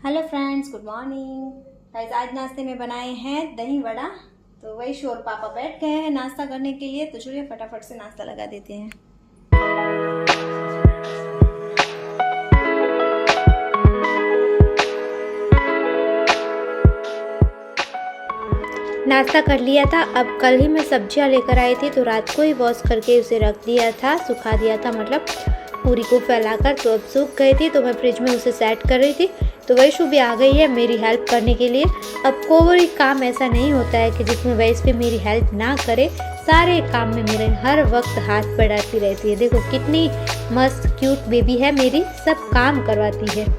Hello friends, good morning guys. आज नाश्ते में बनाए हैं दही वड़ा। तो वही और पापा बैठ गए हैं नाश्ता करने के लिए, तो चलिए फटाफट से नाश्ता लगा देते हैं। नाश्ता कर लिया था। अब कल ही मैं सब्जियां लेकर आई थी, तो रात को ही वॉश करके उसे रख दिया था, सुखा दिया था, मतलब पूरी को फैलाकर। तो अब सूख गई थी, तो मैं फ्रिज में उसे सेट कर रही थी। तो वैशु भी आ गई है मेरी हेल्प करने के लिए। अब कोई काम ऐसा नहीं होता है कि जिसमें वैश भी मेरी हेल्प ना करे। सारे काम में मेरे हर वक्त हाथ बढ़ाती रहती है। देखो कितनी मस्त क्यूट बेबी है मेरी, सब काम करवाती है।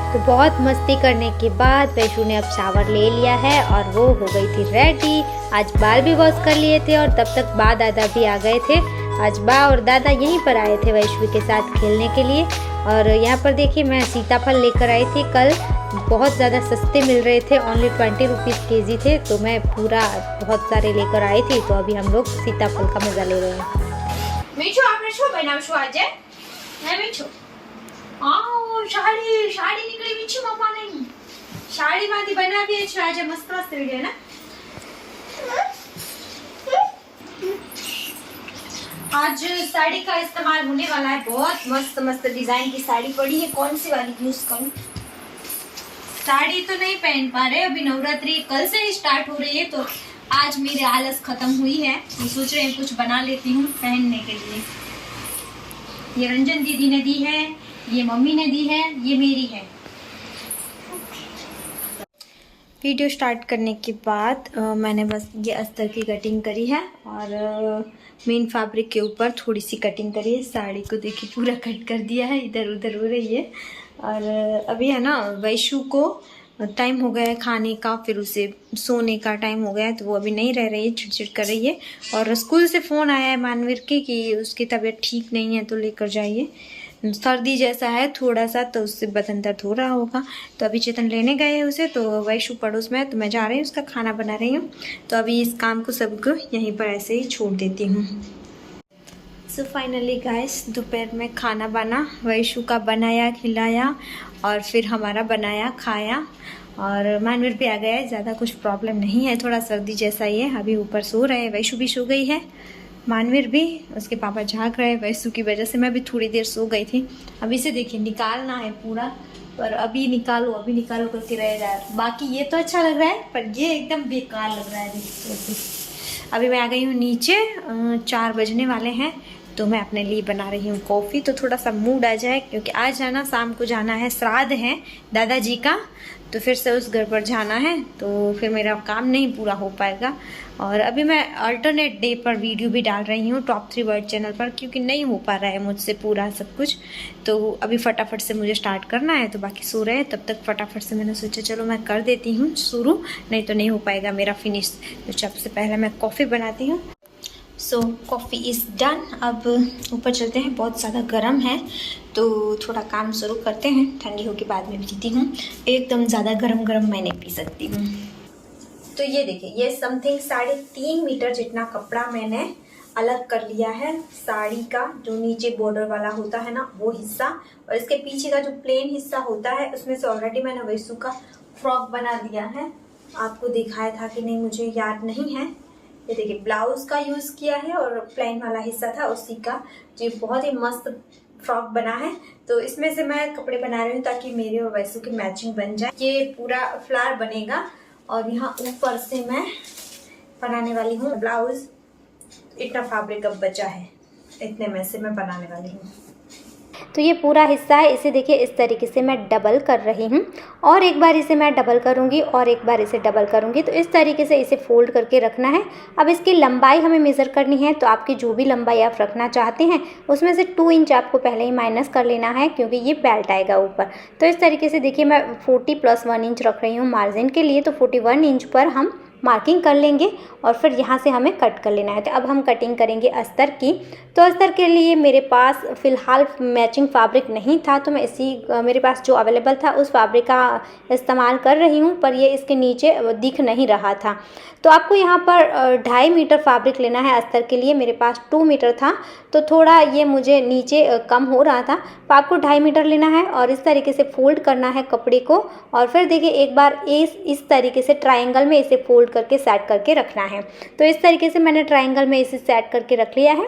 तो बहुत मस्ती करने के बाद वैशु ने अब शावर ले लिया है और वो हो गई थी रेडी। आज बाल भी वॉश कर लिए थे और तब तक बा दादा भी आ गए थे। आज बा और दादा यहीं पर आए थे वैशु के साथ खेलने के लिए। और यहाँ पर देखिए मैं सीताफल लेकर आई थी कल, बहुत ज़्यादा सस्ते मिल रहे थे, ओनली 20 रुपीज़ केजी थे। तो मैं पूरा बहुत सारे लेकर आई थी। तो अभी हम लोग सीताफल का मजा ले रहे हैं। मीठू आपने શું બનાવશું આજે હે મીઠુ સાડી નીકળી મીઠી મમ્મા નહીં સાડીમાંથી બનાવીએ છે આજે મસ્ત મસ્ત વિડિયો ને आज साड़ी का इस्तेमाल होने वाला है। बहुत मस्त मस्त डिजाइन की साड़ी पड़ी है। कौन सी वाली यूज करूं? साड़ी तो नहीं पहन पा रहे, अभी नवरात्रि कल से ही स्टार्ट हो रही है, तो आज मेरी आलस खत्म हुई है। मैं सोच रही हूँ कुछ बना लेती हूँ पहनने के लिए। ये रंजन दीदी ने दी है, ये मम्मी ने दी है, ये मेरी है। वीडियो स्टार्ट करने के बाद मैंने बस ये अस्तर की कटिंग करी है और मेन फैब्रिक के ऊपर थोड़ी सी कटिंग करी है। साड़ी को देखिए पूरा कट कर दिया है, इधर उधर हो रही है। और अभी है ना वैशु को टाइम हो गया है खाने का, फिर उसे सोने का टाइम हो गया है, तो वो अभी नहीं रह रही है, चिड़चिड़ कर रही है। और स्कूल से फ़ोन आया है मानवीर के कि उसकी तबीयत ठीक नहीं है, तो लेकर जाइए, सर्दी जैसा है थोड़ा सा, तो उससे बदन दर्द हो रहा होगा। तो अभी चेतन लेने गए हैं उसे, तो वैशु पड़ोस में है, तो मैं जा रही हूँ उसका खाना बना रही हूँ। तो अभी इस काम को सबको यहीं पर ऐसे ही छोड़ देती हूँ। सो फाइनली गाइस, दोपहर में खाना बना, वैशु का बनाया खिलाया और फिर हमारा बनाया खाया। और मानवीर भी आ गया है, ज़्यादा कुछ प्रॉब्लम नहीं है, थोड़ा सर्दी जैसा ही है। अभी ऊपर सो रहे हैं, वैशु भी सो गई है, मानवीर भी, उसके पापा झाँक रहे हैं। वैशु की वजह से मैं भी थोड़ी देर सो गई थी। अभी से देखिए निकालना है पूरा, पर अभी निकालो करके रह जा रहा है। बाकी ये तो अच्छा लग रहा है, पर ये एकदम बेकार लग रहा है। देखिए अभी मैं आ गई हूँ नीचे, 4 बजने वाले हैं, तो मैं अपने लिए बना रही हूँ कॉफ़ी, तो थोड़ा सा मूड आ जाए, क्योंकि आज जाना, शाम को जाना है, श्राद्ध है दादाजी का, तो फिर से उस घर पर जाना है, तो फिर मेरा काम नहीं पूरा हो पाएगा। और अभी मैं अल्टरनेट डे पर वीडियो भी डाल रही हूँ टॉप 3 वर्ड चैनल पर, क्योंकि नहीं हो पा रहा है मुझसे पूरा सब कुछ। तो अभी फटाफट से मुझे स्टार्ट करना है, तो बाकी सो रहे हैं, तब तक फटाफट से मैंने सोचा चलो मैं कर देती हूँ शुरू, नहीं तो नहीं हो पाएगा मेरा फिनिश। तो सबसे पहले मैं कॉफ़ी बनाती हूँ। सो कॉफ़ी इज़ डन। अब ऊपर चलते हैं, बहुत ज़्यादा गर्म है, तो थोड़ा काम शुरू करते हैं। ठंडी हो के बाद में पीती हूँ, एकदम ज़्यादा गरम मैं नहीं पी सकती हूँ। तो ये देखिए, ये समथिंग 3.5 मीटर जितना कपड़ा मैंने अलग कर लिया है। साड़ी का जो नीचे बॉर्डर वाला होता है ना, वो हिस्सा, और इसके पीछे का जो प्लेन हिस्सा होता है, उसमें से ऑलरेडी मैंने वैशु का फ्रॉक बना दिया है। आपको दिखाया था कि नहीं मुझे याद नहीं है। ये देखिए ब्लाउज का यूज़ किया है और प्लेन वाला हिस्सा था उसी का, जो बहुत ही मस्त फ्रॉक बना है। तो इसमें से मैं कपड़े बना रही हूँ ताकि मेरे और वैसू की मैचिंग बन जाए। ये पूरा फ्लावर बनेगा और यहाँ ऊपर से मैं बनाने वाली हूँ ब्लाउज। इतना फैब्रिक अब बचा है, इतने में से मैं बनाने वाली हूँ। तो ये पूरा हिस्सा है, इसे देखिए इस तरीके से मैं डबल कर रही हूँ, और एक बार इसे मैं डबल करूँगी और एक बार इसे डबल करूँगी। तो इस तरीके से इसे फोल्ड करके रखना है। अब इसकी लंबाई हमें मेज़र करनी है, तो आपकी जो भी लंबाई आप रखना चाहते हैं उसमें से 2 इंच आपको पहले ही माइनस कर लेना है, क्योंकि ये बेल्ट आएगा ऊपर। तो इस तरीके से देखिए मैं 40 + 1 इंच रख रही हूँ मार्जिन के लिए, तो 41 इंच पर हम मार्किंग कर लेंगे और फिर यहाँ से हमें कट कर लेना है। तो अब हम कटिंग करेंगे अस्तर की। तो अस्तर के लिए मेरे पास फ़िलहाल मैचिंग फैब्रिक नहीं था, तो मैं मेरे पास जो अवेलेबल था उस फैब्रिक का इस्तेमाल कर रही हूँ, पर ये इसके नीचे दिख नहीं रहा था। तो आपको यहाँ पर 2.5 मीटर फैब्रिक लेना है अस्तर के लिए। मेरे पास 2 मीटर था, तो थोड़ा ये मुझे नीचे कम हो रहा था, तो आपको 2.5 मीटर लेना है और इस तरीके से फोल्ड करना है कपड़े को। और फिर देखिए एक बार इस तरीके से ट्रायंगल में इसे फोल्ड करके सेट करके रखना है। तो इस तरीके से मैंने ट्रायंगल में इसे सेट करके रख लिया है।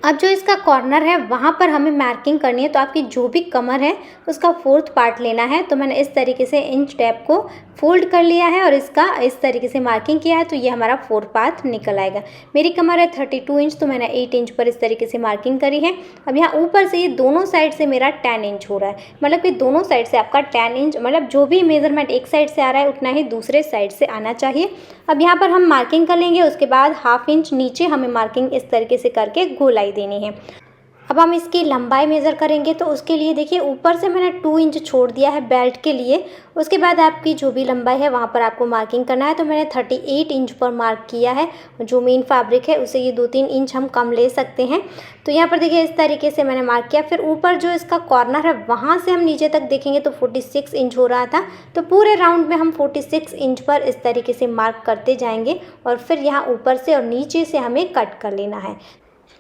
अब जो इसका कॉर्नर है वहाँ पर हमें मार्किंग करनी है। तो आपकी जो भी कमर है उसका 4th पार्ट लेना है। तो मैंने इस तरीके से इंच टेप को फोल्ड कर लिया है और इसका इस तरीके से मार्किंग किया है, तो ये हमारा 4 पार्ट निकल आएगा। मेरी कमर है 32 इंच, तो मैंने 8 इंच पर इस तरीके से मार्किंग करी है। अब यहाँ ऊपर से ये दोनों साइड से मेरा 10 इंच हो रहा है, मतलब कि दोनों साइड से आपका 10 इंच, मतलब जो भी मेजरमेंट एक साइड से आ रहा है उतना ही दूसरे साइड से आना चाहिए। अब यहाँ पर हम मार्किंग कर लेंगे, उसके बाद 1/2 इंच नीचे हमें मार्किंग इस तरीके से करके गोलाई देनी है। अब हम इसकी लंबाई मेज़र करेंगे, तो उसके लिए देखिए ऊपर से मैंने 2 इंच छोड़ दिया है बेल्ट के लिए। उसके बाद आपकी जो भी लंबाई है वहाँ पर आपको मार्किंग करना है। तो मैंने 38 इंच पर मार्क किया है। जो मेन फैब्रिक है उसे ये 2-3 इंच हम कम ले सकते हैं। तो यहाँ पर देखिए इस तरीके से मैंने मार्क किया। फिर ऊपर जो इसका कॉर्नर है वहाँ से हम नीचे तक देखेंगे तो 46 इंच हो रहा था। तो पूरे राउंड में हम 46 इंच पर इस तरीके से मार्क करते जाएंगे और फिर यहाँ ऊपर से और नीचे से हमें कट कर लेना है।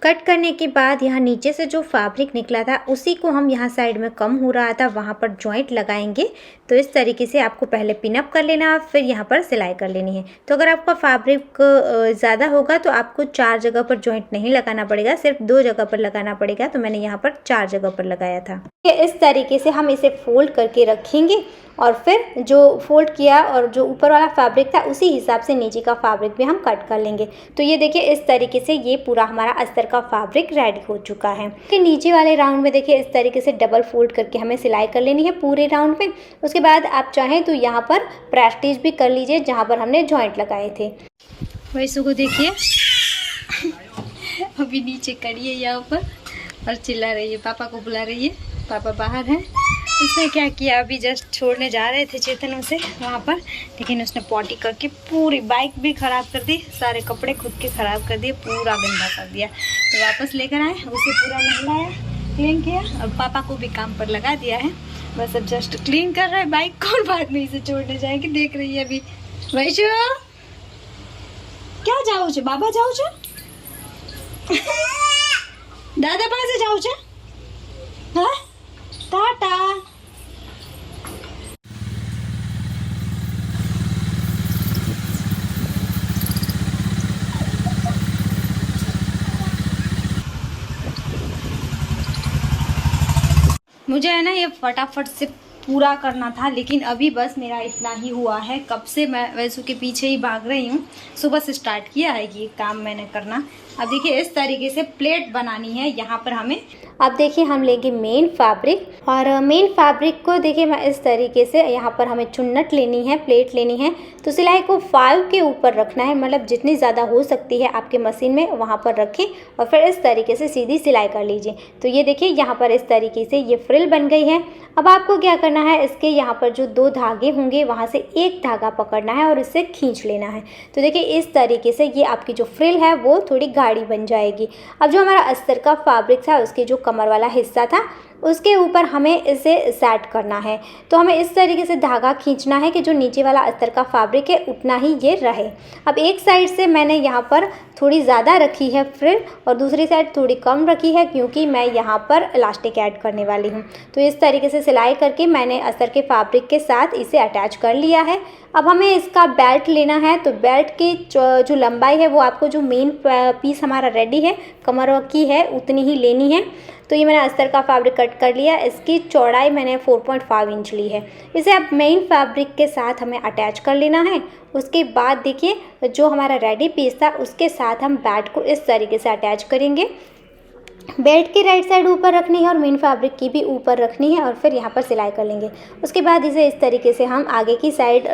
कट करने के बाद यहाँ नीचे से जो फैब्रिक निकला था उसी को हम यहाँ साइड में कम हो रहा था वहाँ पर जॉइंट लगाएंगे। तो इस तरीके से आपको पहले पिनअप कर लेना, फिर यहाँ पर सिलाई कर लेनी है। तो अगर आपका फैब्रिक ज़्यादा होगा तो आपको 4 जगह पर जॉइंट नहीं लगाना पड़ेगा, सिर्फ 2 जगह पर लगाना पड़ेगा। तो मैंने यहाँ पर 4 जगह पर लगाया था। इस तरीके से हम इसे फोल्ड करके रखेंगे और फिर जो फोल्ड किया और जो ऊपर वाला फैब्रिक था उसी हिसाब से नीचे का फैब्रिक भी हम कट कर लेंगे। तो ये देखिए इस तरीके से ये पूरा हमारा अस्तर का फैब्रिक रेडी हो चुका है। फिर नीचे वाले राउंड में देखिए इस तरीके से डबल फोल्ड करके हमें सिलाई कर लेनी है पूरे राउंड में। उसके बाद आप चाहें तो यहाँ पर प्रेस्टीज भी कर लीजिए जहाँ पर हमने जॉइंट लगाए थे। वैसे को देखिए अभी नीचे कड़ी है यहाँ पर और चिल्ला रही है, पापा को बुला रही है। पापा बाहर हैं। उसने क्या किया, अभी जस्ट छोड़ने जा रहे थे चेतन उसे वहाँ पर, लेकिन उसने पॉटी करके पूरी बाइक भी ख़राब कर दी, सारे कपड़े खुद के ख़राब कर दिए, पूरा गंदा कर दिया। तो वापस लेकर आए, उसे पूरा नहलाया, क्लीन किया और पापा को भी काम पर लगा दिया है। बस अब जस्ट क्लीन कर रहा है बाइक को और बाद में इसे छोड़ने जाएंगे। देख रही है अभी। वैशु क्या जाओ छे, बाबा जाओ छे, दादा पास जाओ छे, हाँ टाटा। मुझे है ना ये फटाफट से पूरा करना था, लेकिन अभी बस मेरा इतना ही हुआ है। कब से मैं वैसू के पीछे ही भाग रही हूँ, सुबह से स्टार्ट किया है ये काम मैंने करना। अब देखिए इस तरीके से प्लेट बनानी है यहाँ पर हमें। अब देखिए हम लेंगे मेन फैब्रिक और मेन फैब्रिक को देखिए मैं इस तरीके से यहाँ पर हमें चुन्नट लेनी है, प्लेट लेनी है। तो सिलाई को 5 के ऊपर रखना है, मतलब जितनी ज़्यादा हो सकती है आपके मशीन में वहाँ पर रखें और फिर इस तरीके से सीधी सिलाई कर लीजिए। तो ये देखिए यहाँ पर इस तरीके से ये फ्रिल बन गई है। अब आपको क्या करना है, इसके यहाँ पर जो 2 धागे होंगे वहाँ से एक धागा पकड़ना है और इसे खींच लेना है। तो देखिए इस तरीके से ये आपकी जो फ्रिल है वो थोड़ी गाढ़ी बन जाएगी। अब जो हमारा अस्तर का फैब्रिक था उसके जो कमर वाला हिस्सा था उसके ऊपर हमें इसे सेट करना है। तो हमें इस तरीके से धागा खींचना है कि जो नीचे वाला अस्तर का फैब्रिक है उतना ही ये रहे। अब एक साइड से मैंने यहाँ पर थोड़ी ज़्यादा रखी है फ्रिल और दूसरी साइड थोड़ी कम रखी है, क्योंकि मैं यहाँ पर इलास्टिक ऐड करने वाली हूँ। तो इस तरीके से सिलाई करके मैंने अस्तर के फैब्रिक के साथ इसे अटैच कर लिया है। अब हमें इसका बेल्ट लेना है। तो बेल्ट की जो लंबाई है वो आपको जो मेन पीस हमारा रेडी है कमर की है उतनी ही लेनी है। तो ये मैंने अस्तर का फैब्रिक कट कर लिया। इसकी चौड़ाई मैंने 4.5 इंच ली है। इसे अब मेन फैब्रिक के साथ हमें अटैच कर लेना है। उसके बाद देखिए जो हमारा रेडी पीस था उसके साथ हम बेल्ट को इस तरीके से अटैच करेंगे। बेल्ट की राइट साइड ऊपर रखनी है और मेन फैब्रिक की भी ऊपर रखनी है और फिर यहाँ पर सिलाई कर लेंगे। उसके बाद इसे इस तरीके से हम आगे की साइड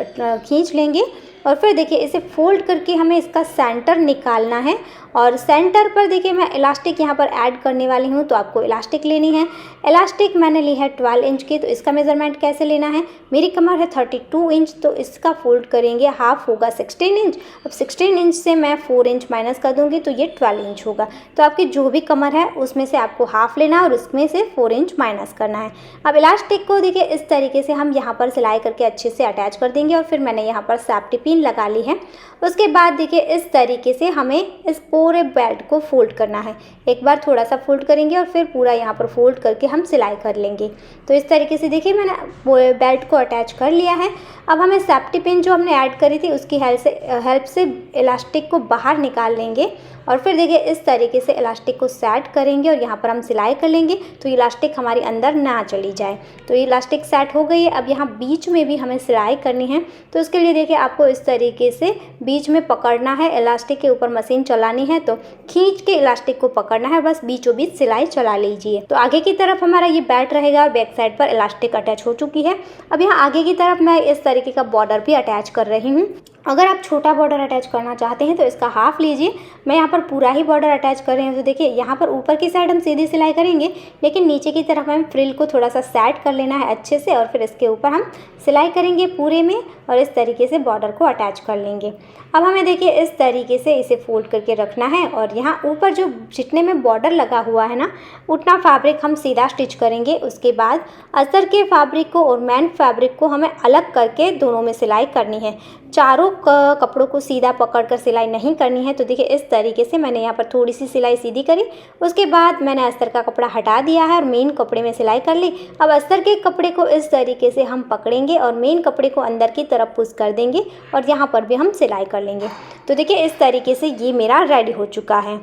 खींच लेंगे और फिर देखिए इसे फोल्ड करके हमें इसका सेंटर निकालना है। और सेंटर पर देखिए मैं इलास्टिक यहाँ पर ऐड करने वाली हूँ, तो आपको इलास्टिक लेनी है। इलास्टिक मैंने ली है 12 इंच की। तो इसका मेज़रमेंट कैसे लेना है, मेरी कमर है 32 इंच, तो इसका फोल्ड करेंगे, हाफ होगा 16 इंच। अब 16 इंच से मैं 4 इंच माइनस कर दूँगी तो ये 12 इंच होगा। तो आपकी जो भी कमर है उसमें से आपको हाफ लेना है और उसमें से 4 इंच माइनस करना है। अब इलास्टिक को देखिए इस तरीके से हम यहाँ पर सिलाई करके अच्छे से अटैच कर देंगे। और फिर मैंने यहाँ पर सेफ्टी पिन लगा ली है। उसके बाद देखिए इस तरीके से हमें इस पूरे बेल्ट को फोल्ड करना है। एक बार थोड़ा सा फोल्ड करेंगे और फिर पूरा यहाँ पर फोल्ड करके हम सिलाई कर लेंगे। तो इस तरीके से देखिए मैंने बेल्ट को अटैच कर लिया है। अब हमें सेफ्टी पिन जो हमने ऐड करी थी उसकी हेल्प से इलास्टिक को बाहर निकाल लेंगे। और फिर देखिए इस तरीके से इलास्टिक को सेट करेंगे और यहाँ पर हम सिलाई कर लेंगे तो इलास्टिक हमारी अंदर ना चली जाए। तो ये इलास्टिक सेट हो गई है। अब यहाँ बीच में भी हमें सिलाई करनी है, तो उसके लिए देखिए आपको इस तरीके से बीच में पकड़ना है, इलास्टिक के ऊपर मशीन चलानी है तो खींच के इलास्टिक को पकड़ना है, बस बीचों बीच सिलाई चला लीजिए। तो आगे की तरफ हमारा ये बेल्ट रहेगा और बैक साइड पर इलास्टिक अटैच हो चुकी है। अब यहाँ आगे की तरफ मैं इस तरीके का बॉर्डर भी अटैच कर रही हूँ। अगर आप छोटा बॉर्डर अटैच करना चाहते हैं तो इसका हाफ लीजिए, मैं यहाँ पर पूरा ही बॉर्डर अटैच कर रही हूँ। तो देखिए यहाँ पर ऊपर की साइड हम सीधी सिलाई करेंगे, लेकिन नीचे की तरफ हमें फ्रिल को थोड़ा सा सेट कर लेना है अच्छे से और फिर इसके ऊपर हम सिलाई करेंगे पूरे में और इस तरीके से बॉर्डर को अटैच कर लेंगे। अब हमें देखिए इस तरीके से इसे फोल्ड करके रखना है और यहाँ ऊपर जो जितने में बॉर्डर लगा हुआ है ना उतना फैब्रिक हम सीधा स्टिच करेंगे। उसके बाद अस्तर के फैब्रिक को और मैन फैब्रिक को हमें अलग करके दोनों में सिलाई करनी है। चारों कपड़ों को सीधा पकड़कर सिलाई नहीं करनी है। तो देखिए इस तरीके से मैंने यहाँ पर थोड़ी सी सिलाई सीधी करी, उसके बाद मैंने अस्तर का कपड़ा हटा दिया है और मेन कपड़े में सिलाई कर ली। अब अस्तर के कपड़े को इस तरीके से हम पकड़ेंगे और मेन कपड़े को अंदर की तरफ पुश कर देंगे और यहाँ पर भी हम सिलाई कर लेंगे। तो देखिए इस तरीके से ये मेरा रेडी हो चुका है।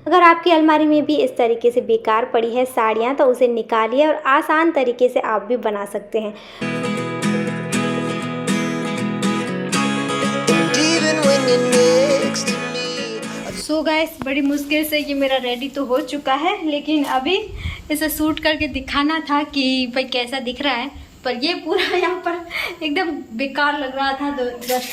अगर आपकी अलमारी में भी इस तरीके से बेकार पड़ी है साड़ियाँ तो उसे निकालिए और आसान तरीके से आप भी बना सकते हैं। सो गाइस बड़ी मुश्किल से ये मेरा रेडी तो हो चुका है, लेकिन अभी इसे शूट करके दिखाना था कि भाई कैसा दिख रहा है, पर ये पूरा यहाँ पर एकदम बेकार लग रहा था। तो जस्ट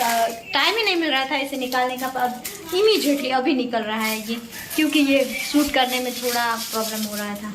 टाइम ही नहीं मिल रहा था इसे निकालने का। अब इमीडिएटली अभी निकल रहा है ये, क्योंकि ये शूट करने में थोड़ा प्रॉब्लम हो रहा था।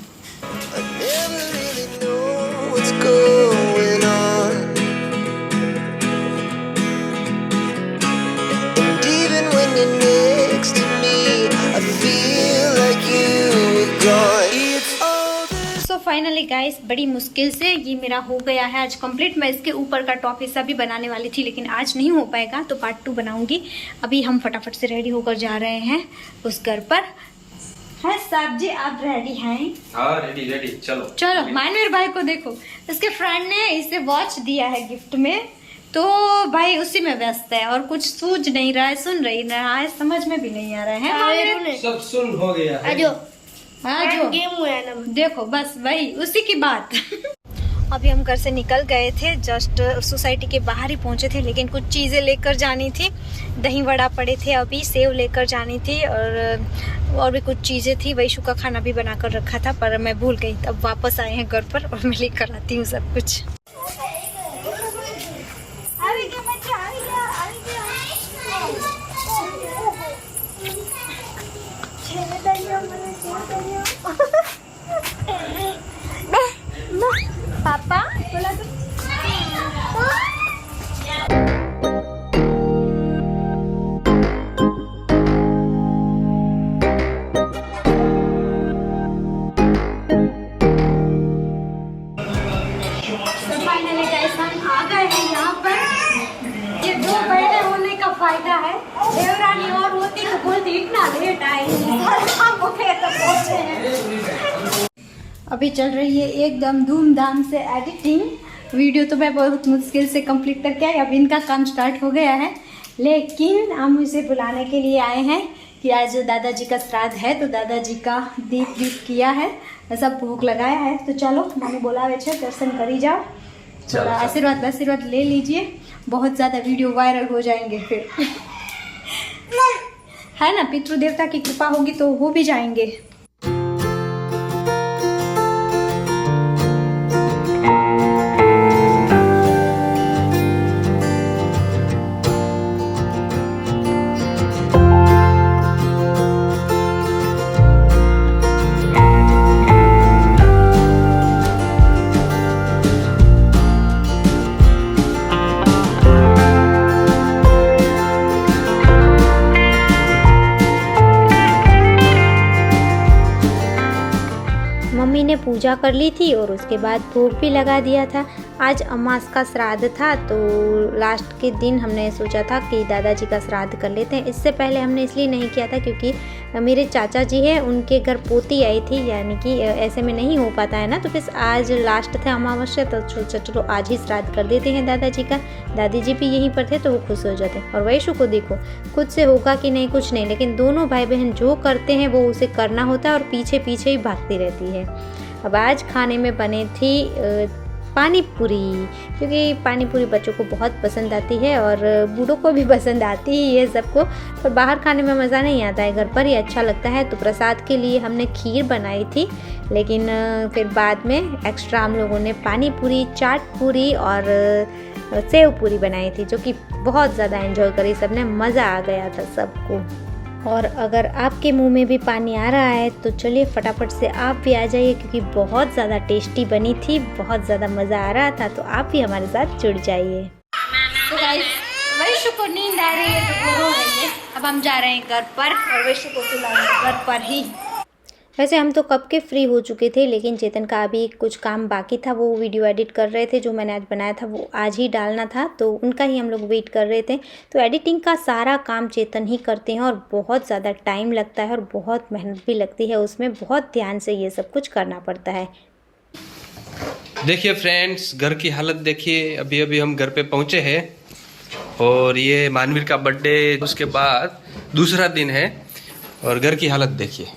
सो फाइनली गाइस बड़ी मुश्किल से ये मेरा हो गया है आज कंप्लीट। मैं इसके ऊपर का टॉप हिस्सा भी बनाने वाली थी, लेकिन आज नहीं हो पाएगा तो पार्ट 2 बनाऊंगी। अभी हम फटाफट से रेडी होकर जा रहे हैं उस घर पर। है साहब जी आप रेडी हैं? हाँ रेडी चलो चलो। मानवीर भाई को देखो, इसके फ्रेंड ने इसे वॉच दिया है गिफ्ट में, तो भाई उसी में व्यस्त है और कुछ सूझ नहीं रहा है, सुन रही रहा है, समझ में भी नहीं आ रहा है। सब सुन हो गया है। जो गेम हुआ है ना, देखो बस वही उसी की बात। अभी हम घर से निकल गए थे, जस्ट सोसाइटी के बाहर ही पहुंचे थे, लेकिन कुछ चीज़ें लेकर जानी थी। दही वड़ा पड़े थे, अभी सेव लेकर जानी थी और भी कुछ चीज़ें थी। वैशु का खाना भी बना कर रखा था पर मैं भूल गई। अब वापस आए हैं घर पर और मैं लेकर आती हूँ सब कुछ। पापा बोला तो फाइनली गाइस हम आ गए हैं यहाँ पर। ये 2 बहने होने का फायदा है। देवरानी और होती तो बोलती इतना लेट आए हम उठे तो पहुंचे हैं। अभी चल रही है एकदम धूमधाम से एडिटिंग। वीडियो तो मैं बहुत मुश्किल से कंप्लीट करके आई। अब इनका काम स्टार्ट हो गया है, लेकिन हम इसे बुलाने के लिए आए हैं कि आज दादाजी का श्राद्ध है, तो दादाजी का दीप किया है, सब भोग लगाया है। तो चलो मैंने बोला वैसे दर्शन करी जाओ, थोड़ा आशीर्वाद ले लीजिए। बहुत ज़्यादा वीडियो वायरल हो जाएंगे फिर है ना, पितृदेवता की कृपा होगी तो हो भी जाएंगे। पूजा कर ली थी और उसके बाद भोग भी लगा दिया था। आज अमास का श्राद्ध था तो लास्ट के दिन हमने सोचा था कि दादाजी का श्राद्ध कर लेते हैं। इससे पहले हमने इसलिए नहीं किया था क्योंकि मेरे चाचा जी हैं, उनके घर पोती आई थी, यानी कि ऐसे में नहीं हो पाता है ना। तो फिर आज लास्ट था अमावस्या, तो सोचा चलो आज ही श्राद्ध कर देते हैं दादाजी का। दादी जी भी यहीं पर थे तो वो खुश हो जाते। और वैशु को देखो, खुद से होगा कि नहीं कुछ नहीं, लेकिन दोनों भाई बहन जो करते हैं वो उसे करना होता है और पीछे पीछे ही भागती रहती है। अब आज खाने में बने थी पानी पूरी, क्योंकि पानी पूरी बच्चों को बहुत पसंद आती है और बूढ़ों को भी पसंद आती ही है सबको। पर बाहर खाने में मज़ा नहीं आता है, घर पर ही अच्छा लगता है। तो प्रसाद के लिए हमने खीर बनाई थी, लेकिन फिर बाद में एक्स्ट्रा हम लोगों ने पानी पूरी, चाट पूरी और सेव पूरी बनाई थी, जो कि बहुत ज़्यादा एंजॉय करी सबने, मज़ा आ गया था सबको। और अगर आपके मुंह में भी पानी आ रहा है तो चलिए फटाफट से आप भी आ जाइए, क्योंकि बहुत ज़्यादा टेस्टी बनी थी, बहुत ज़्यादा मज़ा आ रहा था। तो आप भी हमारे साथ जुड़ जाइए। तो गाइस, वैशु को नींद आ रही है तो वो रो रही है। अब हम जा रहे हैं घर पर और वैशु को सुलाएंगे घर पर ही। वैसे हम तो कब के फ्री हो चुके थे, लेकिन चेतन का अभी कुछ काम बाकी था। वो वीडियो एडिट कर रहे थे, जो मैंने आज बनाया था वो आज ही डालना था, तो उनका ही हम लोग वेट कर रहे थे। तो एडिटिंग का सारा काम चेतन ही करते हैं और बहुत ज़्यादा टाइम लगता है और बहुत मेहनत भी लगती है उसमें, बहुत ध्यान से ये सब कुछ करना पड़ता है। देखिए फ्रेंड्स, घर की हालत देखिए। अभी अभी हम घर पे पहुंचे हैं और ये मानवीर का बर्थडे उसके बाद दूसरा दिन है और घर की हालत देखिए।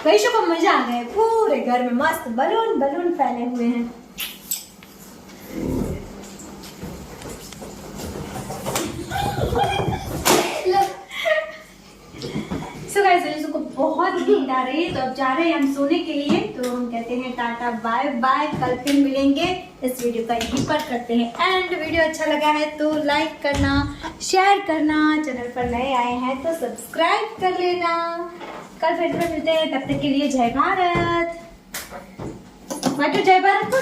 वैशु को मजा आ गया, पूरे घर में मस्त बलून बलून फैले हुए हैं। सो गाइस, वैशु को बहुत नींद आ रही है तो अब जा रहे हैं हम सोने के लिए। तो हम कहते हैं टाटा बाय बाय, कल फिर मिलेंगे। इस वीडियो का यहीं पर करते हैं एंड। वीडियो अच्छा लगा है तो लाइक करना, शेयर करना, चैनल पर नए आए हैं तो सब्सक्राइब कर लेना। कल फिर मिलते हैं, तब तक के लिए जय भारत। जय भारत।